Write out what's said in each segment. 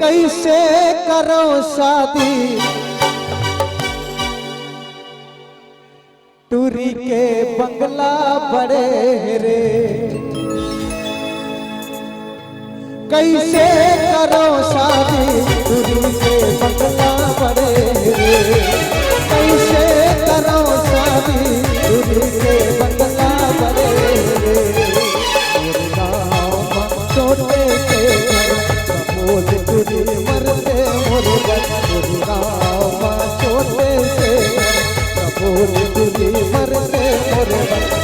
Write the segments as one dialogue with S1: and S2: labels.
S1: कैसे करो शादी टूरी के बंगला बड़े रे कैसे करो शादी टूरी के बंगला बड़े रे कैसे करो शादी टूरी के बंगला बड़े रे छोटे के बोल तुझे मरते मोरे छोटे से बोल तुझे मरते मोरे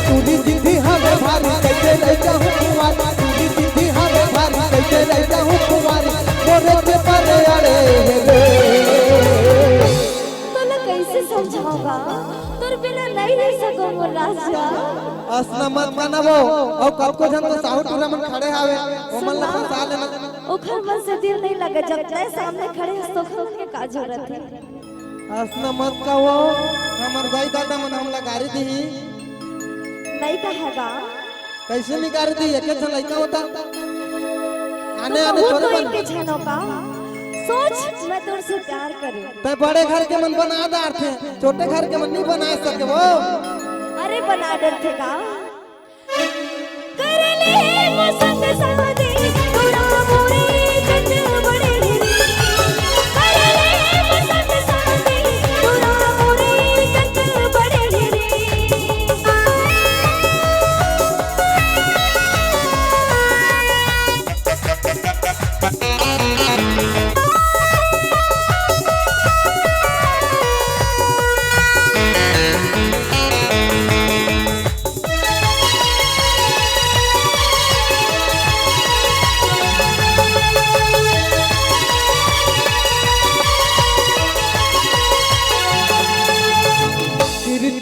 S1: तुझी जिंदगी हमें भारी कैसे रह जाऊं कुमारी तुझी जिंदगी हमें भारी कैसे रह जाऊं कुमारी मोरे के पर अड़े
S2: तोला कैसे समझाऊंगा तोर बिना नहीं रह सकूंगा राजा
S1: असना मत बनावो और कब को जन तो साहू टूरा मन खड़े आवे ओमन ला फंसा लेना
S2: ओखर मन से दिल नहीं लगे जब तय सामने खड़े हस तो के का जरूरत है
S1: असना मत कहो हमर भाई दादा मन हमला गाड़ी दी
S2: नहीं कहेगा
S1: कैसे नहीं गाड़ी दी एक जन लड़का होता आने आने
S2: तो
S1: तोरे
S2: तो
S1: बन
S2: इनके छनो का सोच मैं तुझसे प्यार करूं
S1: ते बड़े घर के मन बना दार थे छोटे घर के मन नहीं बना सके वो
S2: अरे बना डरते का कर ले मसंग सादे थोड़ा मोरे जट बड़े रे कर ले मसंग सादे थोड़ा मोरे जट बड़े रे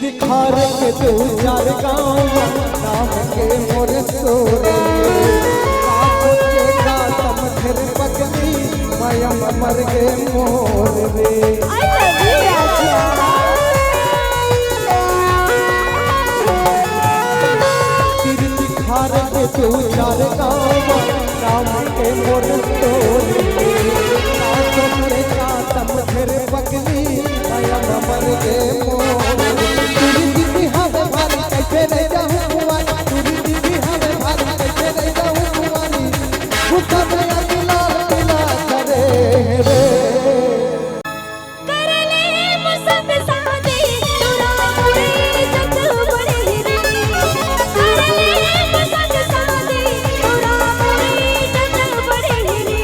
S1: दिखार के दो चार गाँव नाम के मोर सोरे के गातम फिर पगली मयम मर गे मोर रे दिखार के दो चार गाँव नाम के मोर सोरे के गातम फिर पगली मयम मर गे मोर कैसे रह जाऊं कुंवारी तुझी दीदी हमें भारी कैसे रह जाऊं कुंवारी भूखा मेरा दिला दिला करे रे
S2: कर ले मसंग सादे थोड़ा मोरे जट बड़े रे कर ले मसंग सादे थोड़ा मोरे जट बड़े रे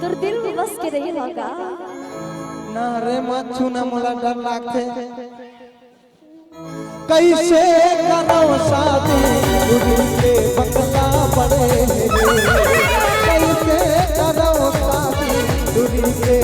S2: तोर दिल में बस के रही होगा
S1: ना रे मत छूना मोला डर लागथे कैसे करो शादी तुझी के बंगला बड़े रे कैसे करो शादी तुझी के